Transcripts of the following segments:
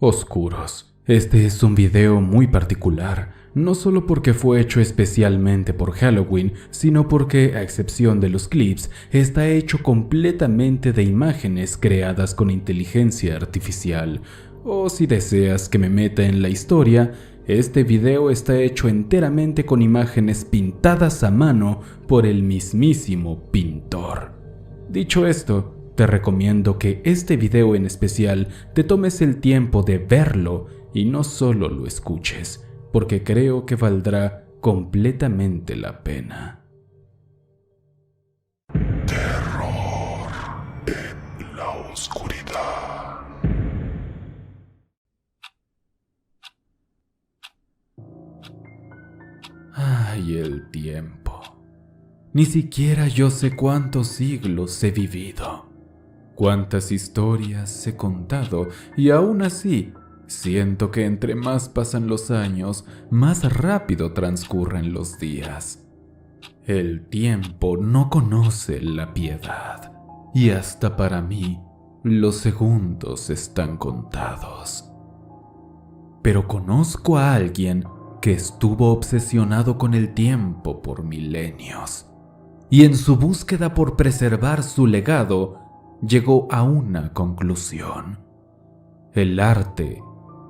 Oscuros. Este es un video muy particular, no solo porque fue hecho especialmente por Halloween, sino porque, a excepción de los clips, está hecho completamente de imágenes creadas con inteligencia artificial. O si deseas que me meta en la historia, este video está hecho enteramente con imágenes pintadas a mano por el mismísimo pintor. Dicho esto, te recomiendo que este video en especial te tomes el tiempo de verlo y no solo lo escuches, porque creo que valdrá completamente la pena. Terror en la oscuridad. Ay, el tiempo. Ni siquiera yo sé cuántos siglos he vivido, cuántas historias he contado, y aún así, siento que entre más pasan los años, más rápido transcurren los días. El tiempo no conoce la piedad, y hasta para mí, los segundos están contados. Pero conozco a alguien que estuvo obsesionado con el tiempo por milenios, y en su búsqueda por preservar su legado, llegó a una conclusión: el arte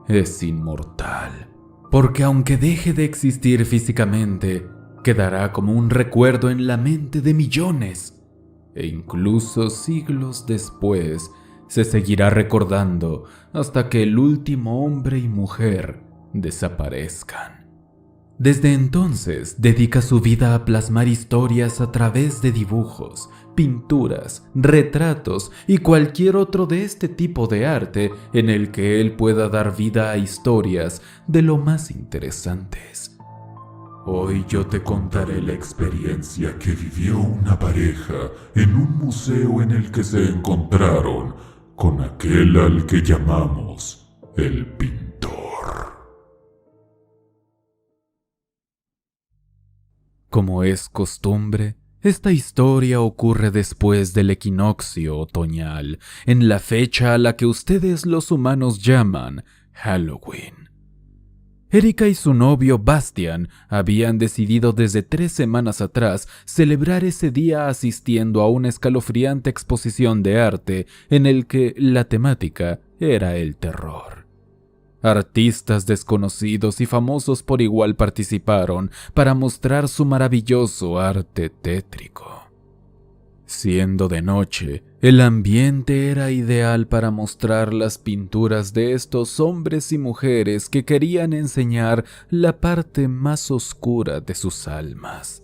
es inmortal, porque aunque deje de existir físicamente, quedará como un recuerdo en la mente de millones, e incluso siglos después se seguirá recordando hasta que el último hombre y mujer desaparezcan. Desde entonces dedica su vida a plasmar historias a través de dibujos, pinturas, retratos y cualquier otro de este tipo de arte en el que él pueda dar vida a historias de lo más interesantes. Hoy yo te contaré la experiencia que vivió una pareja en un museo en el que se encontraron con aquel al que llamamos el pintor. Como es costumbre, esta historia ocurre después del equinoccio otoñal, en la fecha a la que ustedes los humanos llaman Halloween. Erika y su novio Bastian habían decidido desde 3 semanas atrás celebrar ese día asistiendo a una escalofriante exposición de arte en el que la temática era el terror. Artistas desconocidos y famosos por igual participaron para mostrar su maravilloso arte tétrico. Siendo de noche, el ambiente era ideal para mostrar las pinturas de estos hombres y mujeres que querían enseñar la parte más oscura de sus almas.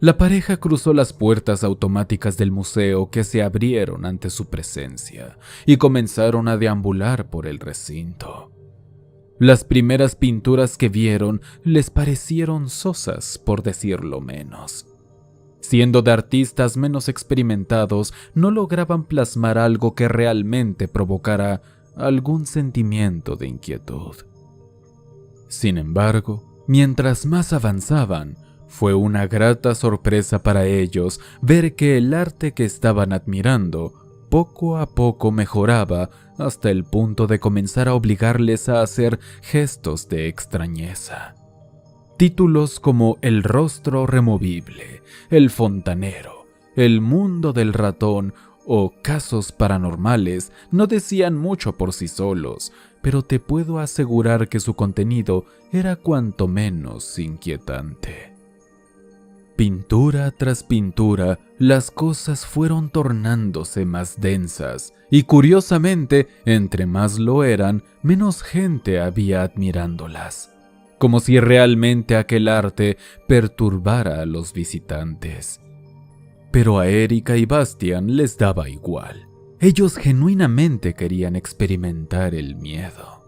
La pareja cruzó las puertas automáticas del museo que se abrieron ante su presencia y comenzaron a deambular por el recinto. Las primeras pinturas que vieron les parecieron sosas, por decirlo menos. Siendo de artistas menos experimentados, no lograban plasmar algo que realmente provocara algún sentimiento de inquietud. Sin embargo, mientras más avanzaban, fue una grata sorpresa para ellos ver que el arte que estaban admirando poco a poco mejoraba hasta el punto de comenzar a obligarles a hacer gestos de extrañeza. Títulos como El rostro removible, El fontanero, El mundo del ratón o Casos paranormales no decían mucho por sí solos, pero te puedo asegurar que su contenido era cuanto menos inquietante. Pintura tras pintura, las cosas fueron tornándose más densas, y curiosamente, entre más lo eran, menos gente había admirándolas, como si realmente aquel arte perturbara a los visitantes. Pero a Erika y Bastian les daba igual. Ellos genuinamente querían experimentar el miedo.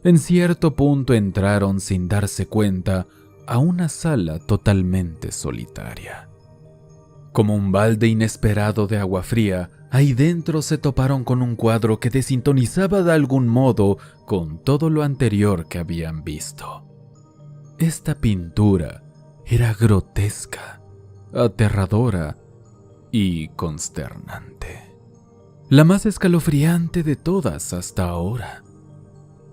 En cierto punto entraron sin darse cuenta a una sala totalmente solitaria. Como un balde inesperado de agua fría, ahí dentro se toparon con un cuadro que desintonizaba de algún modo con todo lo anterior que habían visto. Esta pintura era grotesca, aterradora y consternante. La más escalofriante de todas hasta ahora.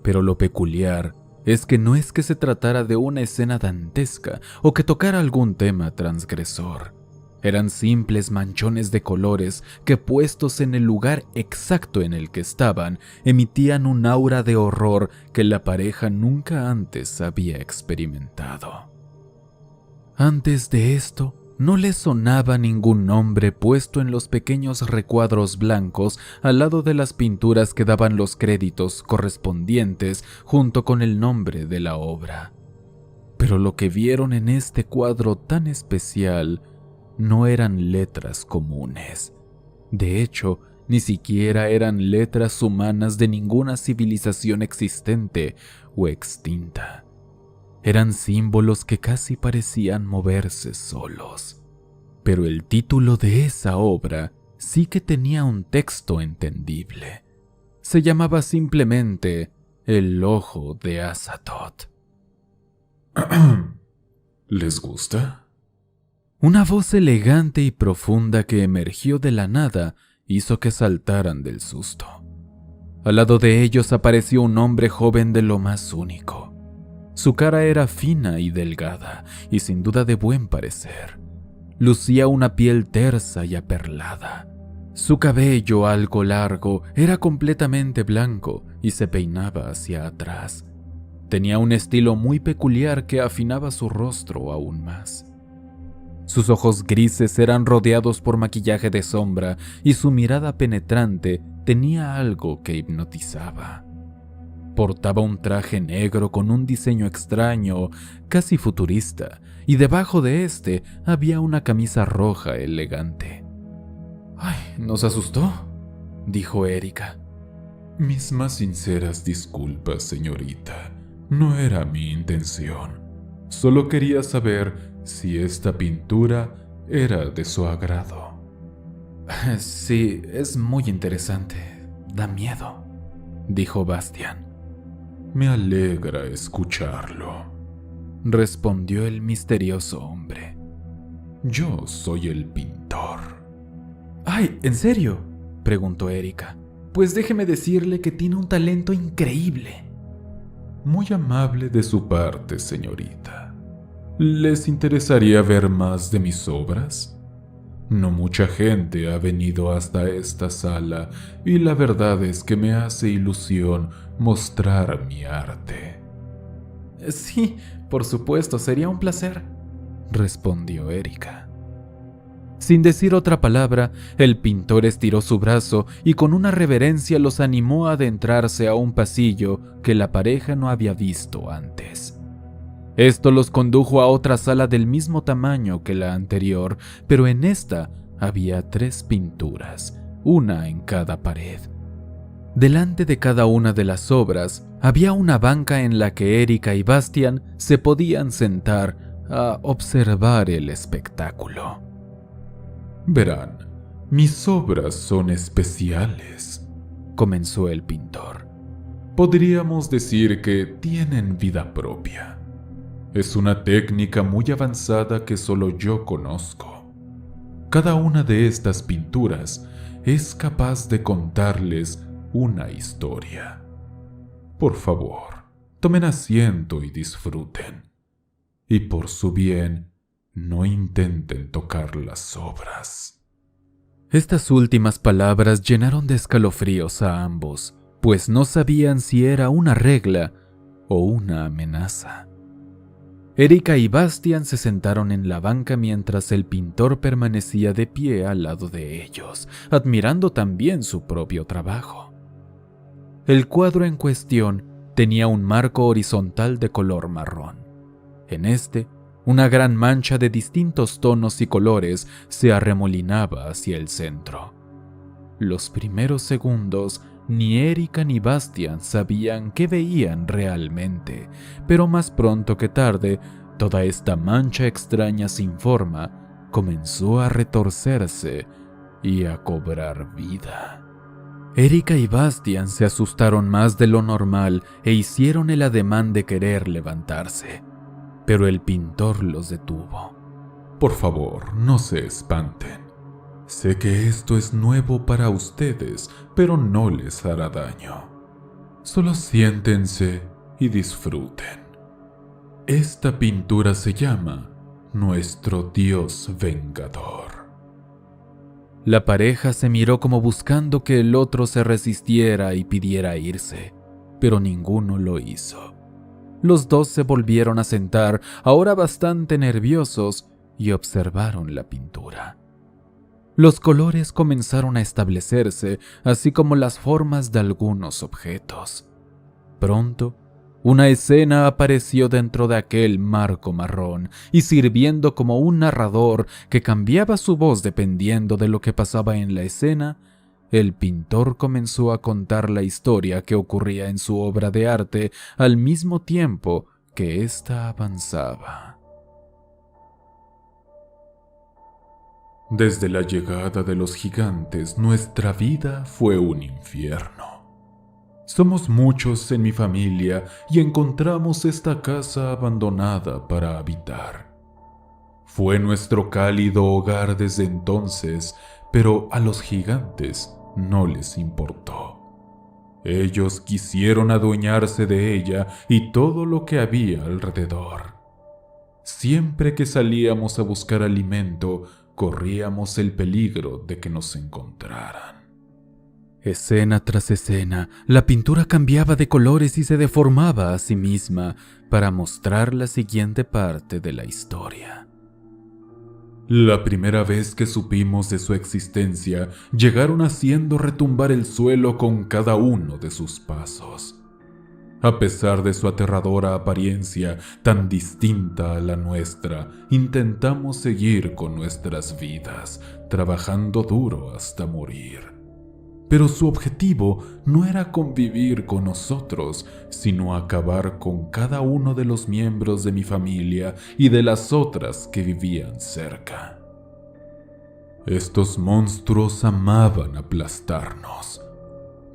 Pero lo peculiar es que no es que se tratara de una escena dantesca o que tocara algún tema transgresor. Eran simples manchones de colores que, puestos en el lugar exacto en el que estaban, emitían un aura de horror que la pareja nunca antes había experimentado. Antes de esto, no les sonaba ningún nombre puesto en los pequeños recuadros blancos al lado de las pinturas que daban los créditos correspondientes junto con el nombre de la obra. Pero lo que vieron en este cuadro tan especial no eran letras comunes. De hecho, ni siquiera eran letras humanas de ninguna civilización existente o extinta. Eran símbolos que casi parecían moverse solos. Pero el título de esa obra sí que tenía un texto entendible. Se llamaba simplemente El Ojo de Azathoth. ¿Les gusta? Una voz elegante y profunda que emergió de la nada hizo que saltaran del susto. Al lado de ellos apareció un hombre joven de lo más único. Su cara era fina y delgada, y sin duda de buen parecer. Lucía una piel tersa y aperlada. Su cabello, algo largo, era completamente blanco y se peinaba hacia atrás. Tenía un estilo muy peculiar que afinaba su rostro aún más. Sus ojos grises eran rodeados por maquillaje de sombra y su mirada penetrante tenía algo que hipnotizaba. Portaba un traje negro con un diseño extraño, casi futurista, y debajo de este había una camisa roja elegante. «Ay, ¿nos asustó?», dijo Erika. Mis más sinceras disculpas, señorita. No era mi intención. Solo quería saber si esta pintura era de su agrado. «Sí, es muy interesante. Da miedo», dijo Bastian. Me alegra escucharlo, respondió el misterioso hombre. Yo soy el pintor. «Ay, ¿en serio?», preguntó Erika. «Pues déjeme decirle que tiene un talento increíble». Muy amable de su parte, señorita. ¿Les interesaría ver más de mis obras? No mucha gente ha venido hasta esta sala y la verdad es que me hace ilusión mostrar mi arte. «Sí, por supuesto, sería un placer», respondió Erika. Sin decir otra palabra, el pintor estiró su brazo y con una reverencia los animó a adentrarse a un pasillo que la pareja no había visto antes. Esto los condujo a otra sala del mismo tamaño que la anterior, pero en esta había 3 pinturas, una en cada pared. Delante de cada una de las obras había una banca en la que Erika y Bastian se podían sentar a observar el espectáculo. Verán, mis obras son especiales, comenzó el pintor. Podríamos decir que tienen vida propia. Es una técnica muy avanzada que solo yo conozco. Cada una de estas pinturas es capaz de contarles una historia. Por favor, tomen asiento y disfruten. Y por su bien, no intenten tocar las obras. Estas últimas palabras llenaron de escalofríos a ambos, pues no sabían si era una regla o una amenaza. Erika y Bastian se sentaron en la banca mientras el pintor permanecía de pie al lado de ellos, admirando también su propio trabajo. El cuadro en cuestión tenía un marco horizontal de color marrón. En este, una gran mancha de distintos tonos y colores se arremolinaba hacia el centro. Los primeros segundos, ni Erika ni Bastian sabían qué veían realmente, pero más pronto que tarde, toda esta mancha extraña sin forma comenzó a retorcerse y a cobrar vida. Erika y Bastian se asustaron más de lo normal e hicieron el ademán de querer levantarse, pero el pintor los detuvo. Por favor, no se espanten. Sé que esto es nuevo para ustedes, pero no les hará daño. Solo siéntense y disfruten. Esta pintura se llama Nuestro Dios Vengador. La pareja se miró como buscando que el otro se resistiera y pidiera irse, pero ninguno lo hizo. Los dos se volvieron a sentar, ahora bastante nerviosos, y observaron la pintura. Los colores comenzaron a establecerse, así como las formas de algunos objetos. Pronto, una escena apareció dentro de aquel marco marrón y sirviendo como un narrador que cambiaba su voz dependiendo de lo que pasaba en la escena, el pintor comenzó a contar la historia que ocurría en su obra de arte al mismo tiempo que ésta avanzaba. Desde la llegada de los gigantes, nuestra vida fue un infierno. Somos muchos en mi familia y encontramos esta casa abandonada para habitar. Fue nuestro cálido hogar desde entonces, pero a los gigantes no les importó. Ellos quisieron adueñarse de ella y todo lo que había alrededor. Siempre que salíamos a buscar alimento, corríamos el peligro de que nos encontraran. Escena tras escena, la pintura cambiaba de colores y se deformaba a sí misma para mostrar la siguiente parte de la historia. La primera vez que supimos de su existencia, llegaron haciendo retumbar el suelo con cada uno de sus pasos. A pesar de su aterradora apariencia, tan distinta a la nuestra, intentamos seguir con nuestras vidas, trabajando duro hasta morir. Pero su objetivo no era convivir con nosotros, sino acabar con cada uno de los miembros de mi familia y de las otras que vivían cerca. Estos monstruos amaban aplastarnos.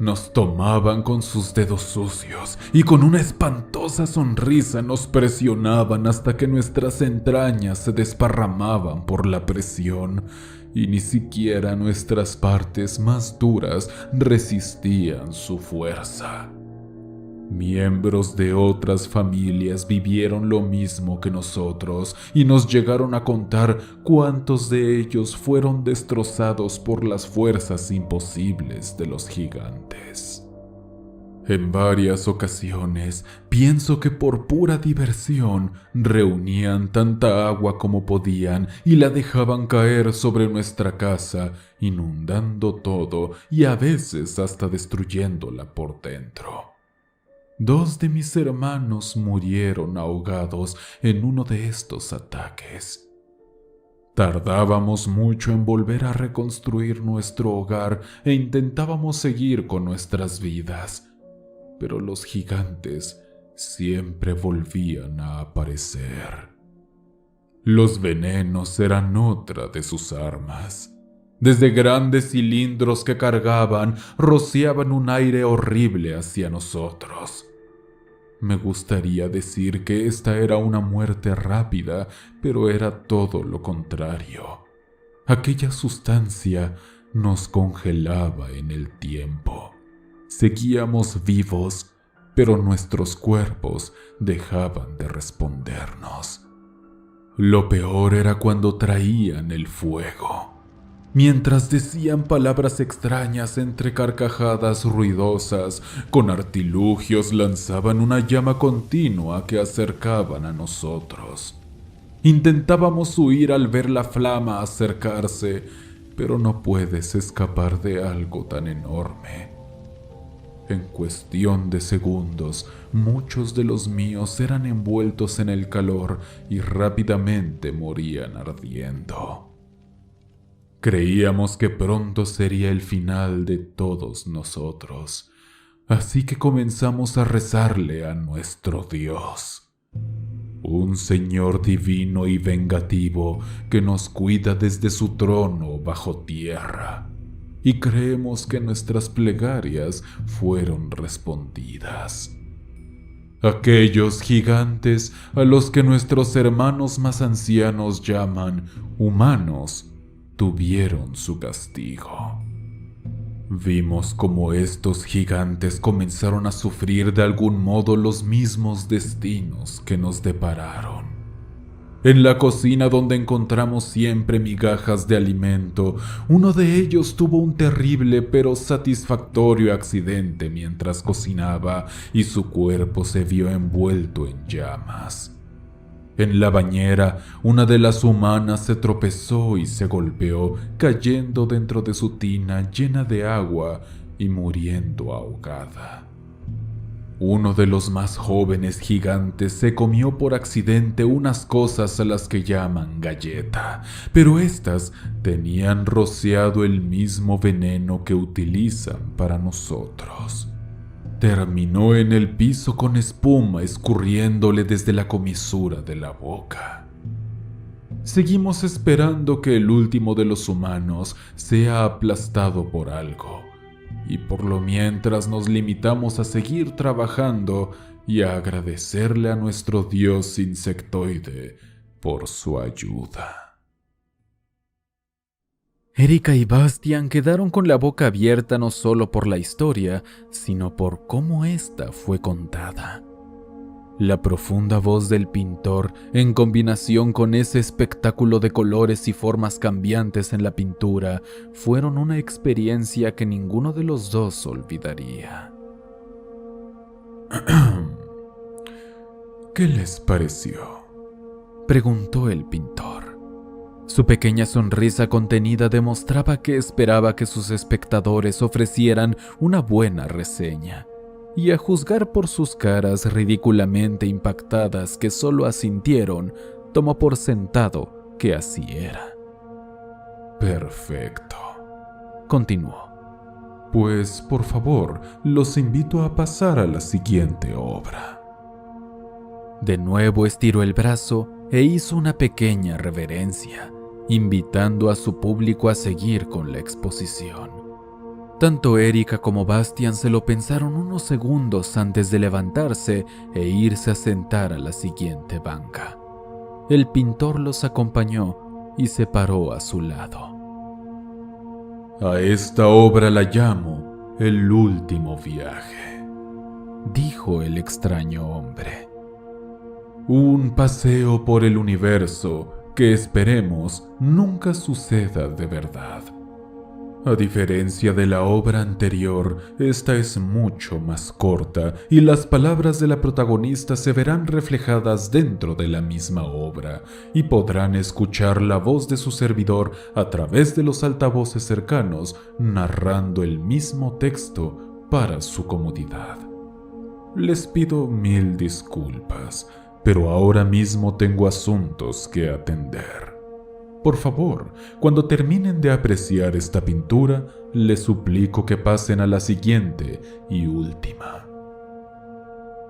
Nos tomaban con sus dedos sucios y con una espantosa sonrisa nos presionaban hasta que nuestras entrañas se desparramaban por la presión y ni siquiera nuestras partes más duras resistían su fuerza. Miembros de otras familias vivieron lo mismo que nosotros y nos llegaron a contar cuántos de ellos fueron destrozados por las fuerzas imposibles de los gigantes. En varias ocasiones, pienso que por pura diversión, reunían tanta agua como podían y la dejaban caer sobre nuestra casa, inundando todo y a veces hasta destruyéndola por dentro. 2 de mis hermanos murieron ahogados en uno de estos ataques. Tardábamos mucho en volver a reconstruir nuestro hogar e intentábamos seguir con nuestras vidas. Pero los gigantes siempre volvían a aparecer. Los venenos eran otra de sus armas. Desde grandes cilindros que cargaban, rociaban un aire horrible hacia nosotros. Me gustaría decir que esta era una muerte rápida, pero era todo lo contrario. Aquella sustancia nos congelaba en el tiempo. Seguíamos vivos, pero nuestros cuerpos dejaban de respondernos. Lo peor era cuando traían el fuego. Mientras decían palabras extrañas entre carcajadas ruidosas, con artilugios lanzaban una llama continua que acercaban a nosotros. Intentábamos huir al ver la flama acercarse, pero no puedes escapar de algo tan enorme. En cuestión de segundos, muchos de los míos eran envueltos en el calor y rápidamente morían ardiendo. Creíamos que pronto sería el final de todos nosotros, así que comenzamos a rezarle a nuestro Dios, un Señor divino y vengativo que nos cuida desde su trono bajo tierra, y creemos que nuestras plegarias fueron respondidas. Aquellos gigantes a los que nuestros hermanos más ancianos llaman humanos, tuvieron su castigo. Vimos cómo estos gigantes comenzaron a sufrir de algún modo los mismos destinos que nos depararon. En la cocina, donde encontramos siempre migajas de alimento, uno de ellos tuvo un terrible pero satisfactorio accidente mientras cocinaba y su cuerpo se vio envuelto en llamas. En la bañera, una de las humanas se tropezó y se golpeó, cayendo dentro de su tina llena de agua y muriendo ahogada. Uno de los más jóvenes gigantes se comió por accidente unas cosas a las que llaman galleta, pero éstas tenían rociado el mismo veneno que utilizan para nosotros. Terminó en el piso con espuma escurriéndole desde la comisura de la boca. Seguimos esperando que el último de los humanos sea aplastado por algo, y por lo mientras nos limitamos a seguir trabajando y a agradecerle a nuestro dios insectoide por su ayuda. Erika y Bastian quedaron con la boca abierta no solo por la historia, sino por cómo ésta fue contada. La profunda voz del pintor, en combinación con ese espectáculo de colores y formas cambiantes en la pintura, fueron una experiencia que ninguno de los dos olvidaría. ¿Qué les pareció?, preguntó el pintor. Su pequeña sonrisa contenida demostraba que esperaba que sus espectadores ofrecieran una buena reseña, y a juzgar por sus caras ridículamente impactadas que solo asintieron, tomó por sentado que así era. Perfecto, continuó. Pues por favor, los invito a pasar a la siguiente obra. De nuevo estiró el brazo e hizo una pequeña reverencia, invitando a su público a seguir con la exposición. Tanto Erika como Bastian se lo pensaron unos segundos antes de levantarse e irse a sentar a la siguiente banca. El pintor los acompañó y se paró a su lado. A esta obra la llamo El último viaje, dijo el extraño hombre. Un paseo por el universo que esperemos nunca suceda de verdad. A diferencia de la obra anterior, esta es mucho más corta y las palabras de la protagonista se verán reflejadas dentro de la misma obra y podrán escuchar la voz de su servidor a través de los altavoces cercanos narrando el mismo texto para su comodidad. Les pido 1000 disculpas, pero ahora mismo tengo asuntos que atender. Por favor, cuando terminen de apreciar esta pintura, les suplico que pasen a la siguiente y última.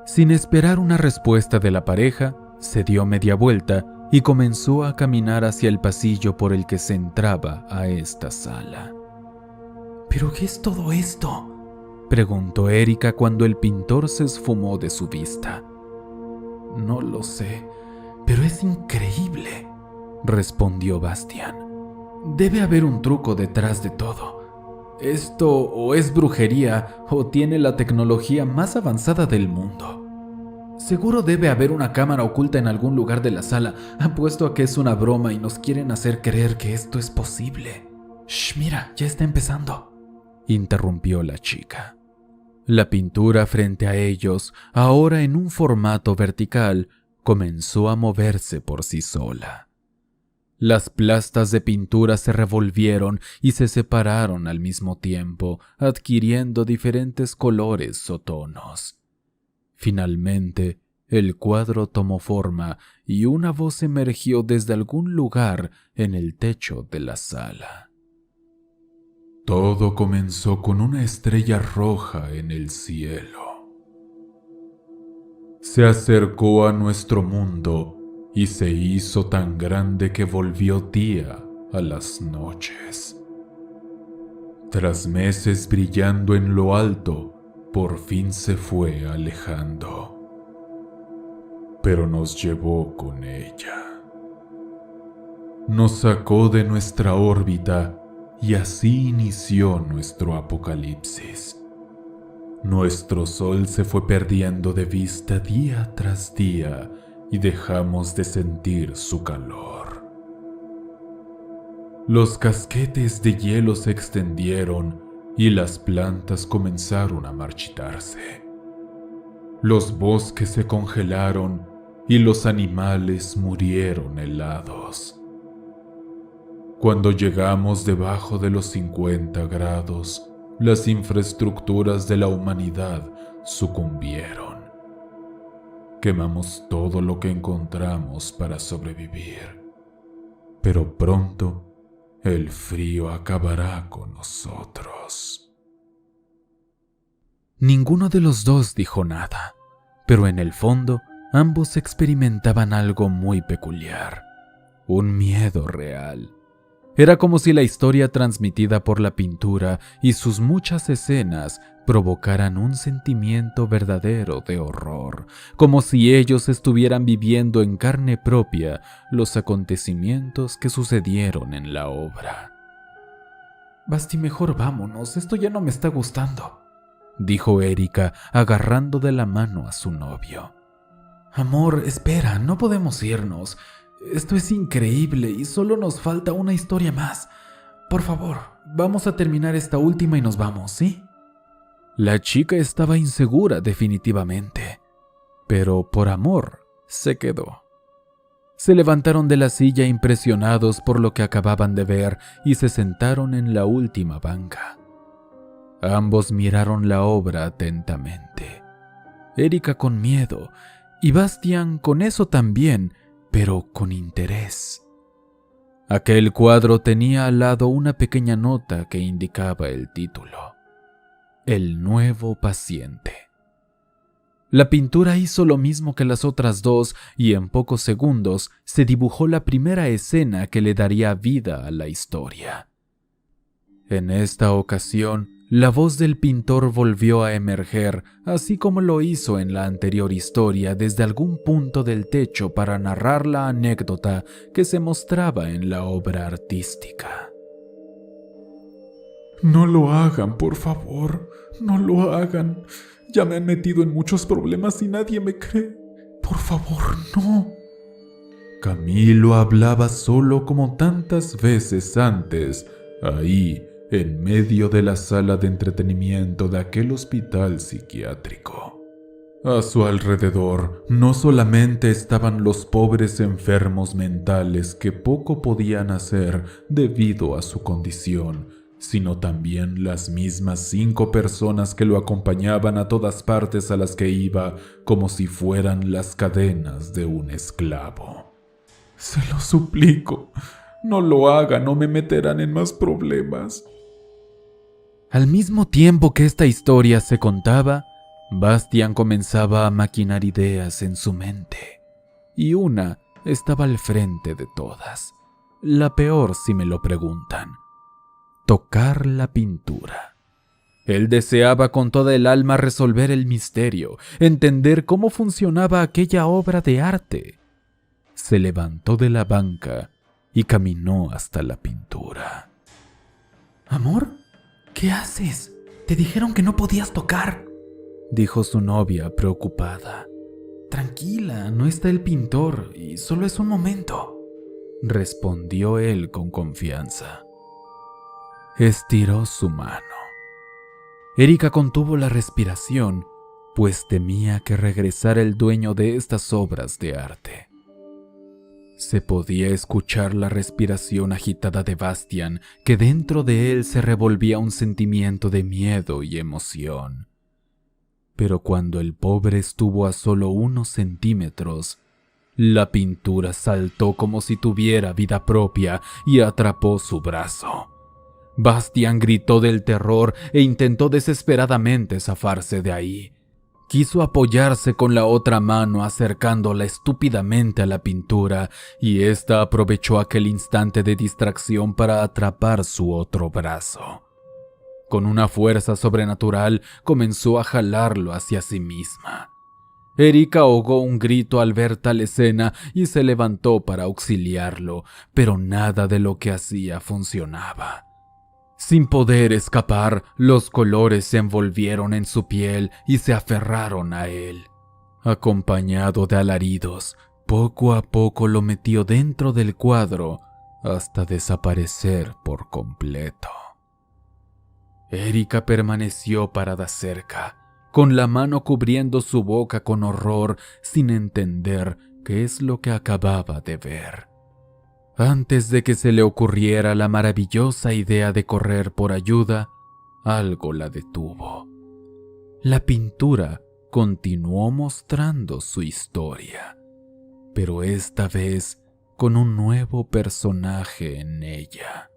Sin esperar una respuesta de la pareja, se dio media vuelta y comenzó a caminar hacia el pasillo por el que se entraba a esta sala. ¿Pero qué es todo esto?, preguntó Erika cuando el pintor se esfumó de su vista. No lo sé, pero es increíble, respondió Bastian. Debe haber un truco detrás de todo. Esto o es brujería o tiene la tecnología más avanzada del mundo. Seguro debe haber una cámara oculta en algún lugar de la sala. Apuesto a que es una broma y nos quieren hacer creer que esto es posible. Shh, mira, ya está empezando, interrumpió la chica. La pintura frente a ellos, ahora en un formato vertical, comenzó a moverse por sí sola. Las plastas de pintura se revolvieron y se separaron al mismo tiempo, adquiriendo diferentes colores o tonos. Finalmente, el cuadro tomó forma y una voz emergió desde algún lugar en el techo de la sala. Todo comenzó con una estrella roja en el cielo. Se acercó a nuestro mundo y se hizo tan grande que volvió día a las noches. Tras meses brillando en lo alto, por fin se fue alejando. Pero nos llevó con ella. Nos sacó de nuestra órbita Y así inició nuestro apocalipsis. Nuestro sol se fue perdiendo de vista día tras día y dejamos de sentir su calor. Los casquetes de hielo se extendieron y las plantas comenzaron a marchitarse. Los bosques se congelaron y los animales murieron helados. Cuando llegamos debajo de los 50 grados, las infraestructuras de la humanidad sucumbieron. Quemamos todo lo que encontramos para sobrevivir. Pero pronto, el frío acabará con nosotros. Ninguno de los dos dijo nada, pero en el fondo ambos experimentaban algo muy peculiar, un miedo real. Era como si la historia transmitida por la pintura y sus muchas escenas provocaran un sentimiento verdadero de horror, como si ellos estuvieran viviendo en carne propia los acontecimientos que sucedieron en la obra. «Basti, mejor vámonos, esto ya no me está gustando», dijo Erika, agarrando de la mano a su novio. «Amor, espera, no podemos irnos. Esto es increíble y solo nos falta una historia más. Por favor, vamos a terminar esta última y nos vamos, ¿sí?» La chica estaba insegura definitivamente, pero por amor se quedó. Se levantaron de la silla impresionados por lo que acababan de ver y se sentaron en la última banca. Ambos miraron la obra atentamente. Erika con miedo y Bastian con eso también, pero con interés. Aquel cuadro tenía al lado una pequeña nota que indicaba el título: El nuevo paciente. La pintura hizo lo mismo que las otras dos y en pocos segundos se dibujó la primera escena que le daría vida a la historia. En esta ocasión, la voz del pintor volvió a emerger, así como lo hizo en la anterior historia desde algún punto del techo para narrar la anécdota que se mostraba en la obra artística. No lo hagan, por favor, no lo hagan. Ya me han metido en muchos problemas y nadie me cree. Por favor, no. Camilo hablaba solo como tantas veces antes, ahí, en medio de la sala de entretenimiento de aquel hospital psiquiátrico. A su alrededor no solamente estaban los pobres enfermos mentales que poco podían hacer debido a su condición, sino también las mismas 5 personas que lo acompañaban a todas partes a las que iba como si fueran las cadenas de un esclavo. Se lo suplico, no lo hagan o me meterán en más problemas. Al mismo tiempo que esta historia se contaba, Bastian comenzaba a maquinar ideas en su mente. Y una estaba al frente de todas. La peor si me lo preguntan. Tocar la pintura. Él deseaba con toda el alma resolver el misterio, entender cómo funcionaba aquella obra de arte. Se levantó de la banca y caminó hasta la pintura. ¿Amor? ¿Qué haces? Te dijeron que no podías tocar, dijo su novia preocupada. Tranquila, no está el pintor y solo es un momento, respondió él con confianza. Estiró su mano. Erika contuvo la respiración, pues temía que regresara el dueño de estas obras de arte. Se podía escuchar la respiración agitada de Bastian, que dentro de él se revolvía un sentimiento de miedo y emoción. Pero cuando el pobre estuvo a solo unos centímetros, la pintura saltó como si tuviera vida propia y atrapó su brazo. Bastian gritó del terror e intentó desesperadamente zafarse de ahí. Quiso apoyarse con la otra mano acercándola estúpidamente a la pintura y ésta aprovechó aquel instante de distracción para atrapar su otro brazo. Con una fuerza sobrenatural comenzó a jalarlo hacia sí misma. Erika ahogó un grito al ver tal escena y se levantó para auxiliarlo, pero nada de lo que hacía funcionaba. Sin poder escapar, los colores se envolvieron en su piel y se aferraron a él. Acompañado de alaridos, poco a poco lo metió dentro del cuadro hasta desaparecer por completo. Erika permaneció parada cerca, con la mano cubriendo su boca con horror, sin entender qué es lo que acababa de ver. Antes de que se le ocurriera la maravillosa idea de correr por ayuda, algo la detuvo. La pintura continuó mostrando su historia, pero esta vez con un nuevo personaje en ella.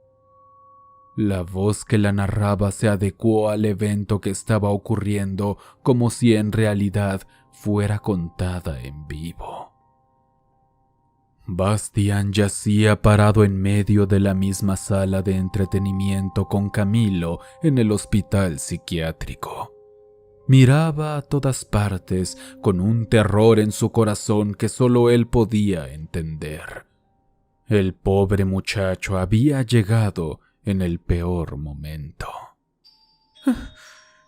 La voz que la narraba se adecuó al evento que estaba ocurriendo como si en realidad fuera contada en vivo. Bastian yacía parado en medio de la misma sala de entretenimiento con Camilo en el hospital psiquiátrico. Miraba a todas partes con un terror en su corazón que solo él podía entender. El pobre muchacho había llegado en el peor momento.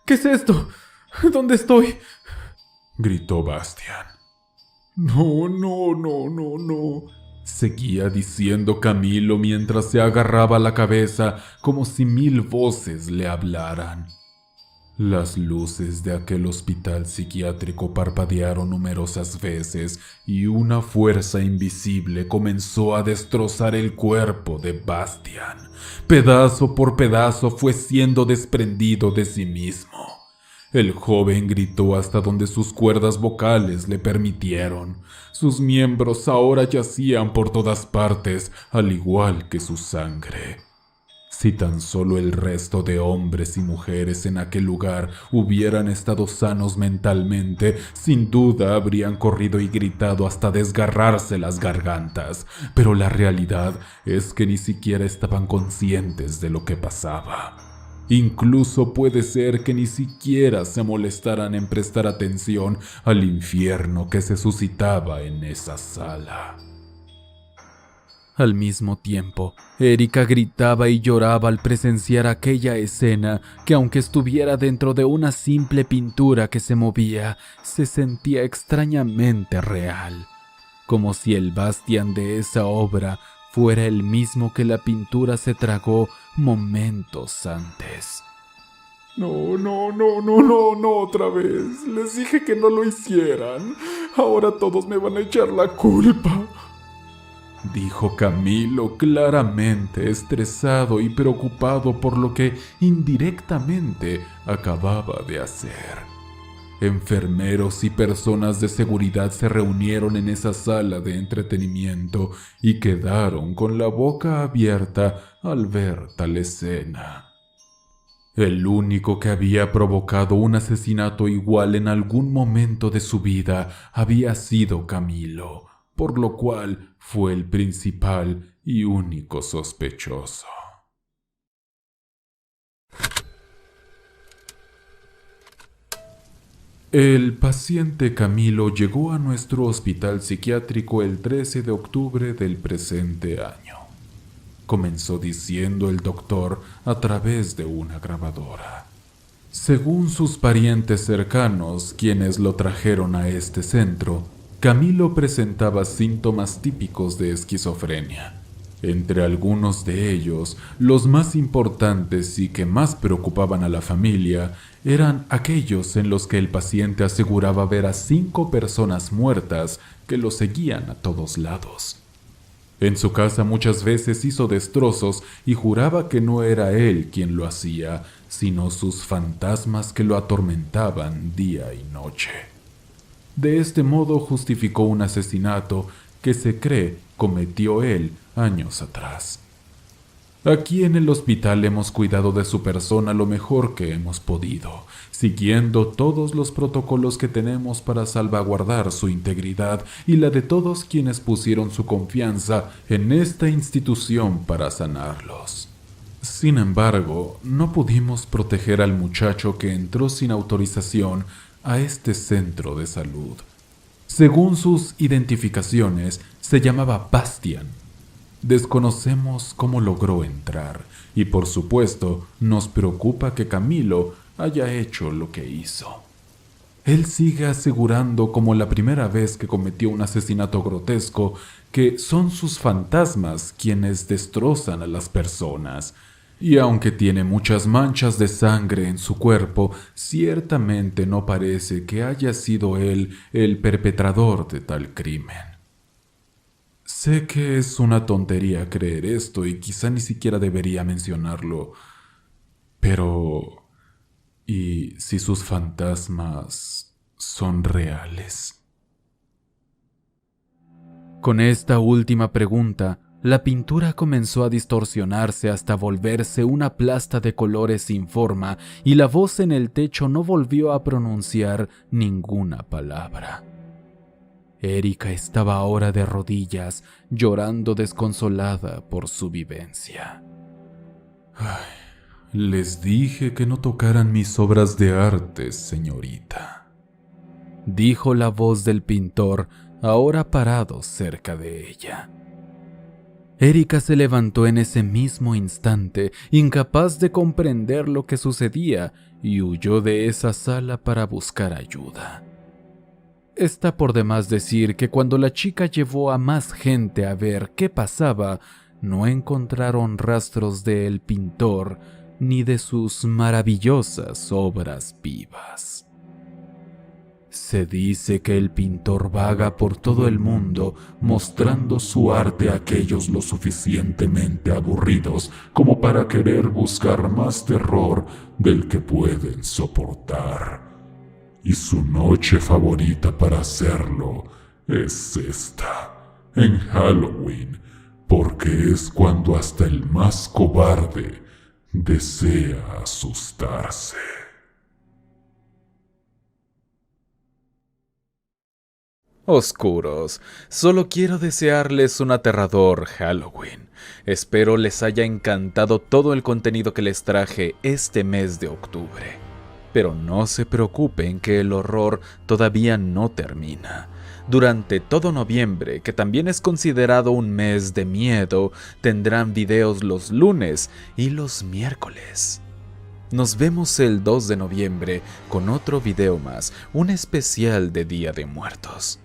¿Qué es esto? ¿Dónde estoy? Gritó Bastian. No, seguía diciendo Camilo mientras se agarraba la cabeza como si 1000 voces le hablaran. Las luces de aquel hospital psiquiátrico parpadearon numerosas veces y una fuerza invisible comenzó a destrozar el cuerpo de Bastian. Pedazo por pedazo fue siendo desprendido de sí mismo. El joven gritó hasta donde sus cuerdas vocales le permitieron. Sus miembros ahora yacían por todas partes, al igual que su sangre. Si tan solo el resto de hombres y mujeres en aquel lugar hubieran estado sanos mentalmente, sin duda habrían corrido y gritado hasta desgarrarse las gargantas. Pero la realidad es que ni siquiera estaban conscientes de lo que pasaba. Incluso puede ser que ni siquiera se molestaran en prestar atención al infierno que se suscitaba en esa sala. Al mismo tiempo, Erika gritaba y lloraba al presenciar aquella escena que, aunque estuviera dentro de una simple pintura que se movía, se sentía extrañamente real, como si el Bastian de esa obra fuera el mismo que la pintura se tragó momentos antes. No, otra vez. Les dije que no lo hicieran. Ahora todos me van a echar la culpa. Dijo Camilo, claramente estresado y preocupado por lo que indirectamente acababa de hacer. Enfermeros y personas de seguridad se reunieron en esa sala de entretenimiento y quedaron con la boca abierta al ver tal escena. El único que había provocado un asesinato igual en algún momento de su vida había sido Camilo, por lo cual fue el principal y único sospechoso. El paciente Camilo llegó a nuestro hospital psiquiátrico el 13 de octubre del presente año. Comenzó diciendo el doctor a través de una grabadora. Según sus parientes cercanos, quienes lo trajeron a este centro, Camilo presentaba síntomas típicos de esquizofrenia. Entre algunos de ellos, los más importantes y que más preocupaban a la familia eran aquellos en los que el paciente aseguraba ver a 5 personas muertas que lo seguían a todos lados. En su casa muchas veces hizo destrozos y juraba que no era él quien lo hacía, sino sus fantasmas que lo atormentaban día y noche. De este modo justificó un asesinato que se cree cometió él años atrás. Aquí en el hospital hemos cuidado de su persona lo mejor que hemos podido, siguiendo todos los protocolos que tenemos para salvaguardar su integridad y la de todos quienes pusieron su confianza en esta institución para sanarlos. Sin embargo, no pudimos proteger al muchacho que entró sin autorización a este centro de salud. Según sus identificaciones, se llamaba Bastian. Desconocemos cómo logró entrar y por supuesto nos preocupa que Camilo haya hecho lo que hizo. Él sigue asegurando como la primera vez que cometió un asesinato grotesco que son sus fantasmas quienes destrozan a las personas. Y aunque tiene muchas manchas de sangre en su cuerpo, ciertamente no parece que haya sido él el perpetrador de tal crimen. Sé que es una tontería creer esto y quizá ni siquiera debería mencionarlo, pero ¿y si sus fantasmas son reales? Con esta última pregunta, la pintura comenzó a distorsionarse hasta volverse una plasta de colores sin forma y la voz en el techo no volvió a pronunciar ninguna palabra. Erika estaba ahora de rodillas, llorando desconsolada por su vivencia. Ay, les dije que no tocaran mis obras de arte, señorita, dijo la voz del pintor, ahora parado cerca de ella. Erika se levantó en ese mismo instante, incapaz de comprender lo que sucedía, y huyó de esa sala para buscar ayuda. Está por demás decir que cuando la chica llevó a más gente a ver qué pasaba, no encontraron rastros del pintor ni de sus maravillosas obras vivas. Se dice que el pintor vaga por todo el mundo mostrando su arte a aquellos lo suficientemente aburridos como para querer buscar más terror del que pueden soportar. Y su noche favorita para hacerlo es esta, en Halloween, porque es cuando hasta el más cobarde desea asustarse. Oscuros, solo quiero desearles un aterrador Halloween. Espero les haya encantado todo el contenido que les traje este mes de octubre. Pero no se preocupen que el horror todavía no termina. Durante todo noviembre, que también es considerado un mes de miedo, tendrán videos los lunes y los miércoles. Nos vemos el 2 de noviembre con otro video más, un especial de Día de Muertos.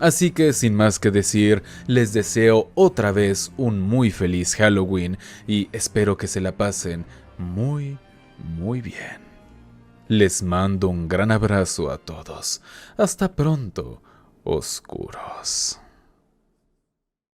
Así que sin más que decir, les deseo otra vez un muy feliz Halloween y espero que se la pasen muy, muy bien. Les mando un gran abrazo a todos. Hasta pronto, oscuros.